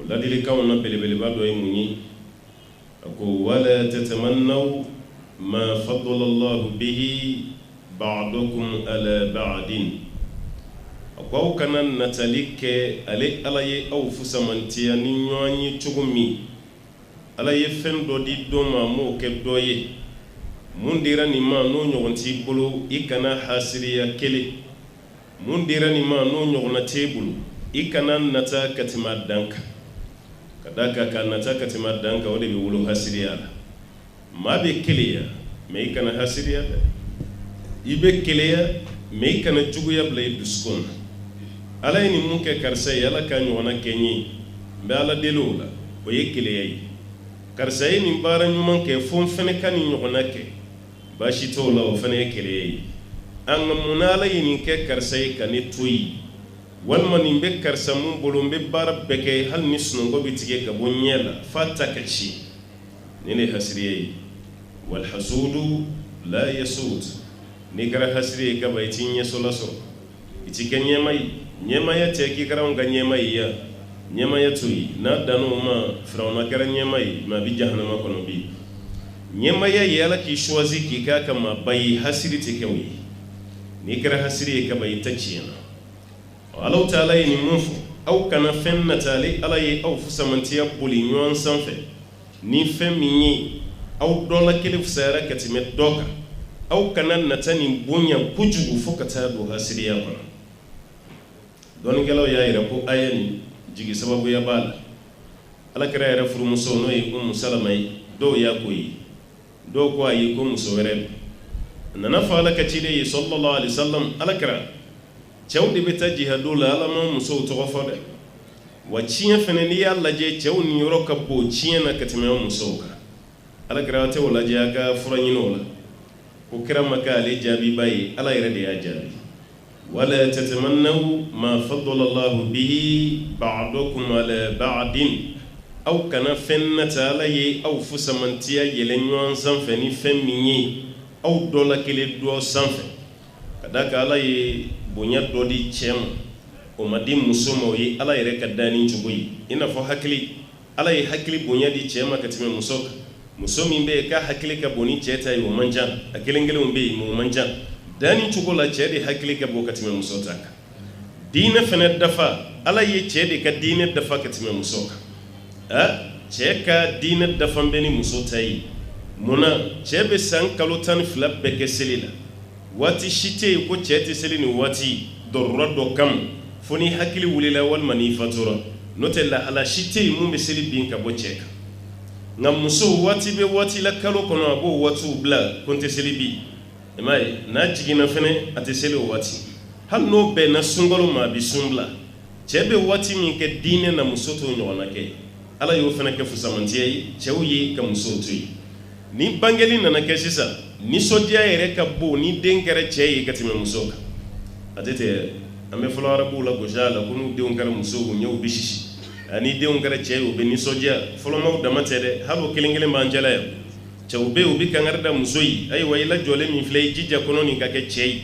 ladilikanw na belebeleba dɔ ye mun ye a ko wala tatamannaw ma faddala Allahu bihi ba'dakum ala ba'din a ko aw kana natali kɛ ale Ala ye aw fusamantiya ni ɲɔgɔn ye cogo min Ala ye fɛn dɔ di dɔ ma m'o kɛ dɔ ye mun dira nin ma n'o ɲɔgɔn t'i bolo i kana hasiriya kelen mun dira nin ma n'o ɲɔgɔnna t'e bolo i kana nata ka tɛmɛ a dan kan ka da ka nata ka tɛmɛ a dan kan o de bɛ wolo hasiriya la maa bɛ keleya mais i kana hasiriya dɛ i bɛ keleya mais i kana juguya bila i dusukun na Ala ye nin mun kɛ karisa ye Ala ka ɲɔgɔnna kɛ n ye n bɛ Ala deli o la o ye keleya ye karisa ye nin baara ɲuman kɛ fo n fɛnɛ ka nin ɲɔgɔnna kɛ baasi t'o la o fɛnɛ ye keleya ye an ka mun na Ala ye nin kɛ karisa ye ka ne to yen walima nin bɛ karisa mun bolo n bɛ baara bɛɛ kɛ hali ni sunɔgɔ bɛ tigɛ ka bɔ ɲɛ la f'a ta ka ci ni ne hasiriya ye wal hasudu la yasud ni kɛra hasiriya ye kaba i t'i ɲɛsɔla sɔrɔ i ti kɛ ɲɛma ye ɲɛmaya tɛ k'i kɛra anw ka ɲɛma ye ya ɲɛmaya to yen n'a dan'o ma Firawuna kɛra ɲɛma ye mais a bɛ jahanama kɔnɔ bi ɲɛmaya ye Ala k'i choisi k'i k'a ka maaba ye hasiri tɛ kɛ o ye n'i kɛra hasiri ye kaba i ta tiɲɛna Ala Ta'ala ye nin mun fɔ aw kana fɛn natale Ala ye aw fusamantiya boli ɲɔgɔn sanfɛ ni fɛn min ye aw dɔ la kelen fisayara ka tɛmɛ dɔ kan aw kana nata nin bonya kojugu fo ka taa don hasiriya kɔnɔ dɔnnikɛlaw y'a yira ko aya nin jigi sababuya b'a la Alakira yɛrɛ furumuso n'o ye Umu Salama ye dɔw y'a ko ye dɔw ko a ye ko muso wɛrɛ a nana fɔ Ala ka ciden ye sallallahu alaihi wasallam Alakira cɛw de bɛ taa jihadu la Ala ma musow tɔgɔ fɔ dɛ wa tiɲɛ fɛnɛ n'i y'a lajɛ cɛw ni yɔrɔ ka bon tiɲɛ na ka tɛmɛ musow kan Alakira tɛ o lajɛ a ka fura ɲini o la ko kira ma kɛ ale jaabiba ye Ala yɛrɛ de y'a jaabi wala tatamannaw ma faddala Allahu bihi ba'dakum ala ba'din aw kana fɛn nata Ala ye aw fusamantiya yɛlɛ ɲɔgɔn sanfɛ ni fɛn min ye aw dɔ la kelen dɔ sanfɛ ka da kan Ala ye bonya dɔ di cɛ ma o ma di muso ma o ye Ala yɛrɛ ka danni cogo ye i n'a fɔ hakili Ala ye hakili bonya di cɛ ma ka tɛmɛ muso kan muso min bɛ yen k'a hakili ka bon ni cɛ ta ye o man ca a kelen kelenw bɛ yen mais o man ca danni cogo la cɛ de hakili ka bon ka tɛmɛ muso ta kan diinɛ fɛnɛ dafa Ala ye cɛ de ka diinɛ dafa ka tɛmɛ muso kan cɛ ka diinɛ dafa bɛ ni muso ta ye munna cɛ bɛ san kalo 12 bɛɛ kɛ seli la waati si tɛ yen ko cɛ tɛ seli ni waati dɔrɔrɔ dɔ kama fo ni hakili wulila walima ni fatura n'o tɛ lahala si tɛ yen mun bɛ seli bin ka bɔ cɛ kan nka muso waati bɛ waati la kalo kɔnɔ a b'o waatiw bila ko n tɛ seli bi i m'a ye n'a jiginna fɛnɛ a tɛ seli o waati hali n'o bɛnna sunkalo ma a bɛ sun bila cɛ bɛ waati min kɛ diinɛ na muso t'o ɲɔgɔnna kɛ Ala y'o fɛnɛ kɛ fusamantiya ye cɛw ye ka musow to yen ni bangeli nana kɛ sisan nisɔndiya yɛrɛ ka bon ni den kɛra cɛ ye ka tɛmɛ muso kan a tɛ ten an bɛ fɔlɔ arabuw la gosi a la ko n'u denw kɛra musow u ɲɛw bɛ sisi ani denw kɛra cɛ ye u bɛ nisɔndiya fɔlɔmaw dama tɛ dɛ hali o kelen kelen b'an cɛla yan cɛw bɛ yen u bɛ kangari da muso ye ayiwa i lajɔlen min filɛ i jija kɔnɔ nin ka kɛ cɛ ye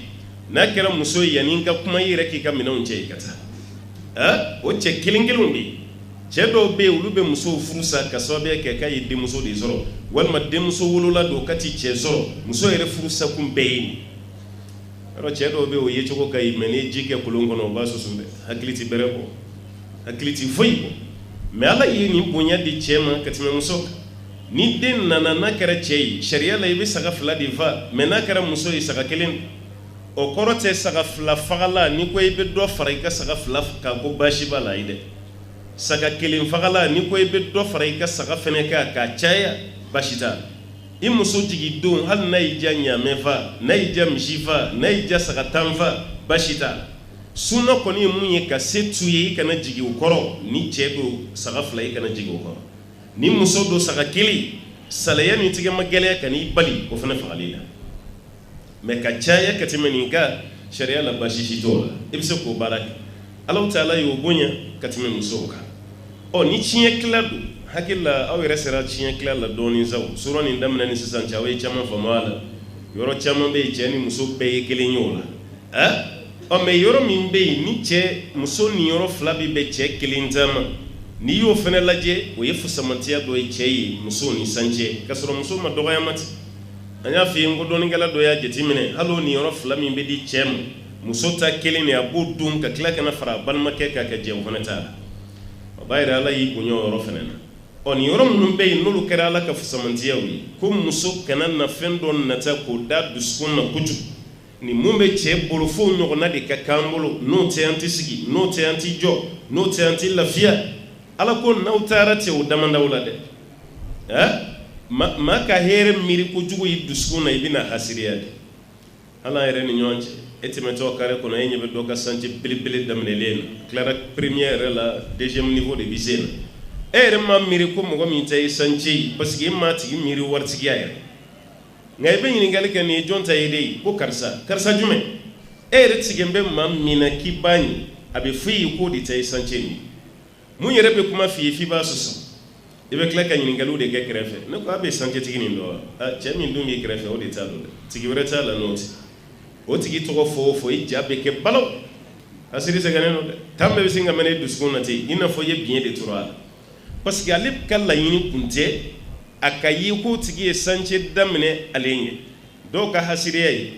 n'a kɛra muso ye yanni n ka kuma i yɛrɛ k'i ka minɛnw cɛ ye ka taa o cɛ kelen kelenw bɛ yen cɛ dɔw bɛ yen olu bɛ musow furu sa ka sababuya kɛ k'a ye denmuso de sɔrɔ walima denmuso wolola don ka ti cɛ sɔrɔ muso yɛrɛ furu sa kun bɛɛ ye nin yɔrɔ cɛ dɔw bɛ yen o ye cogo ka ɲi mais ni ji kɛ kolon kɔnɔ o b'a susu dɛ hakili ti bɛrɛ bɔ hakili ti foyi bɔ mais Ala ye nin bonya di cɛ ma ka tɛmɛ muso kan ni den nana n'a kɛra cɛ ye sariya la i bɛ saga 2 de fa mais n'a kɛra muso ye saga 1 o kɔrɔ tɛ saga 2 fagala ni ko i bɛ dɔ fara i ka saga 2 kan ko baasi b'a la ayi dɛ saga 1 fagala ni ko i bɛ dɔ fara i ka saga fɛnɛ kan k'a caya baasi t'a la i muso jigin don hali n'a y'i diya ɲaamɛ fa n'a y'i diya misi fa n'a y'i diya saga 10 fa baasi t'a la sunna kɔni ye mun ye ka se t'u ye i kana jigin o kɔrɔ ni cɛ don saga 2 i kana jigin o kɔrɔ ni muso don saga 1 salaya ni tigɛ ma gɛlɛya ka n'i bali o fana fagali la mais ka caya ka tɛmɛ nin kan sariya la baasi si t'o la i bɛ se k'o baara kɛ Ala Ta'ala y'o bonya ka tɛmɛ musow kan ni tiɲɛ tila don hakili la aw yɛrɛ sera tiɲɛ tila la dɔɔnin sa o sura nin daminɛ ni sisan cɛ aw ye caman faamu a la yɔrɔ caman bɛ yen cɛ ni muso bɛɛ ye kelen ye o la mais yɔrɔ min bɛ yen ni cɛ muso ni yɔrɔ 2 bɛ bɛn cɛ 1 ta ma ni y'o fana lajɛ o ye fusamantiya dɔ ye cɛ ye muso ni sancɛ ka sɔrɔ muso ma dɔgɔyama ten an y'a f'i ye n ko dɔnnikɛla dɔ y'a jateminɛ hali o niyɔrɔ fila min bɛ di cɛ ma muso ta kelen de a b'o dun ka tila kana fara a balimakɛ k'a kɛ jɛ o fana t'a la o b'a yira ala y'i bonya o yɔrɔ fana na ɔ nin yɔrɔ minnu bɛ yen n'olu kɛra ala ka fusamantiyaw ye ko muso kana na fɛn dɔ nata k'o da dusukun na kojugu ni mun bɛ cɛ bolo fo ɲɔgɔnna de ka k'an bolo n'o tɛ an tɛ sigi n'o tɛ an tɛ jɔ n'o tɛ an tɛ lafiya ala ko n'aw taara cɛ o damandaw la dɛ maa ka hɛrɛ miiri kojugu yi dusukun na i bɛna hasiriya de ala yɛrɛ ni ɲɔgɔn cɛ e tɛmɛtɔ kare kɔnɔ e ɲɛ bɛ dɔ ka sanji belebele daminɛlen na tilara premier yɛrɛ la deuxième niveau de bɛ sen na e yɛrɛ ma miiri ko mɔgɔ min tɛ ye sanji ye parce que e m'a tigi miiri waritigiya yɛrɛ nka i bɛ ɲininkali kɛ nin ye jɔn ta ye de ye ko karisa jumɛn e yɛrɛ tigɛ bɛ maa min na k'i b'a ɲi a bɛ f'i ye k'o de tɛ ye sanji ye mun yɛrɛ bɛ kuma f'i ye f'i b'a sɔsɔ i bɛ tila ka ɲininkaliw de kɛ kɛrɛfɛ ne ko a bɛ sanjitigi nin dɔn wa cɛ min dun b'i kɛrɛfɛ o de t'a dɔn dɛ tigi wɛrɛ t'a la n'o tɛ o tigi tɔgɔ fɔ o fɔ i ja bɛ kɛ balaw hasiri sɛgɛnnen don dɛ tan bɛɛ bɛ sin ka mɛn e dusukun na ten i n'a fɔ i ye biɲɛ de turu a la parce que ale ka laɲini kun tɛ a ka ye k'o tigi ye sanji daminɛ ale ɲɛ dɔw ka hasiriya ye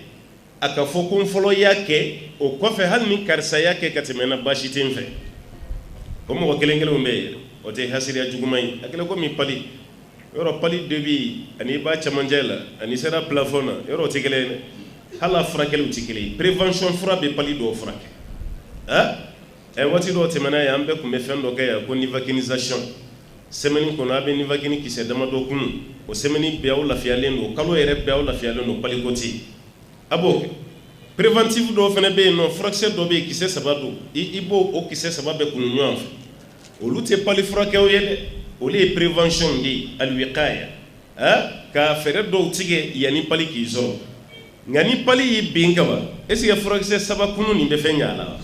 a ka fɔ ko n fɔlɔ y'a kɛ o kɔfɛ hali ni karisa y'a kɛ ka tɛmɛ n na baasi tɛ n fɛ o mɔgɔ kelen kelenw bɛ yen o tɛ hasiriya juguman ye a kɛlen komi pali yɔrɔ pali dɔ bɛ yen ani i b'a cɛmancɛ la ani sera plafond na yɔrɔ o tɛ kelen ye dɛ hali a furakɛliw tɛ kelen ye prévention fura bɛ pali dɔw furakɛ waati dɔw tɛmɛna yan an bɛɛ tun bɛ fɛn dɔ kɛ yan ko nivakinisation semaine kɔnɔ a bɛ nivakini kisɛ damadɔ kunun o semaine bɛɛ aw lafiyalen don kalo yɛrɛ bɛɛ aw lafiyalen don pali ko tɛ yen a b'o kɛ préventive dɔw fana bɛ yen nɔ furakisɛ dɔ bɛ yen kisɛ 3 don i b'o o kisɛ 3 bɛɛ kunun ɲɔgɔn fɛ olu tɛ pali furakɛw ye dɛ olu ye prévention de ye alwiqaya ka fɛɛrɛ dɔw tigɛ yanni pali k'i sɔrɔ nka ni pali y'i bin ka ban est ce que furakisɛ 3 kunun nin bɛ fɛn ɲɛ a la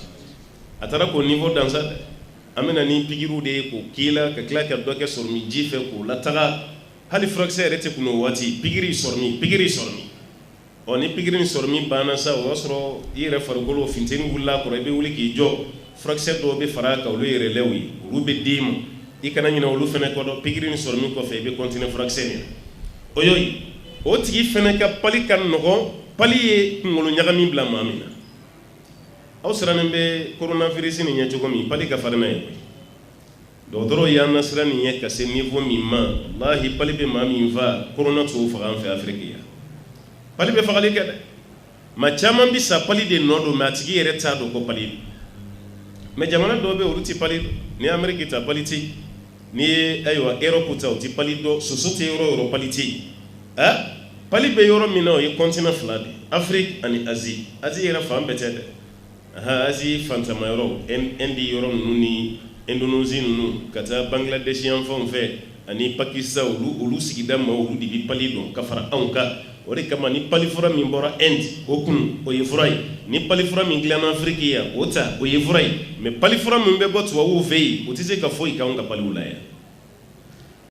a taara k'o niveau dan sa dɛ an bɛna ni pikiriw de ye k'o k'i la ka tila ka dɔ kɛ sɔrɔmi ji fɛ k'o lataga hali furakisɛ yɛrɛ tɛ kun o waati pikiri sɔrɔmi ɔ ni pikiri ni sɔrɔmi banna sa o y'a sɔrɔ i yɛrɛ farikolo funteni wulila a kɔrɔ i bɛ wuli k'i jɔ furakisɛ dɔw bɛ fara a kan olu ye relais ye olu bɛ d'i ma i kana ɲinɛ olu fana kɔ dɔ pikiri ni sɔrɔmi kɔfɛ i bɛ continuer furakisɛ nin na o y'o ye o tigi fana ka pali ka nɔgɔn pali ye kunkolo ɲagami bila maa min na aw sirannen bɛ coronavirus nin ɲɛ cogo min pali ka farin n'a ye dɔgɔtɔrɔw y'an nasira nin ye ka se niveau min ma walahi pali bɛ maa min fa corona t'o faga an fɛ Afiriki yan pali bɛ fagali kɛ dɛ maa caman bɛ sa pali de nɔ don mɛ a tigi yɛrɛ t'a dɔn ko pali don mɛ jamana dɔw bɛ olu tɛ pali dɔn ni Amérique ta pali tɛ yen ni ye ayiwa Europe ta o tɛ pali dɔn soso tɛ yɔrɔ o yɔrɔ pali tɛ yen pali bɛ yɔrɔ min na o ye continent 2 de Afrique ani Asie yɛrɛ fan bɛɛ tɛ dɛ Asie fantama yɔrɔ Inde yɔrɔ ninnu ni Indonésie ninnu ka taa Bangladesh yan fanw fɛ ani Pakistan olu sigida ma olu de bɛ pali dɔn ka fara anw kan o de kama ni pali fura min bɔra Inde o kun o ye fura ye ni pali fura min dilanna Afiriki yan o ta o ye fura ye mais pali fura min bɛ bɔ tubabuw fɛ yen o tɛ se ka foyi k'anw ka paliw la yan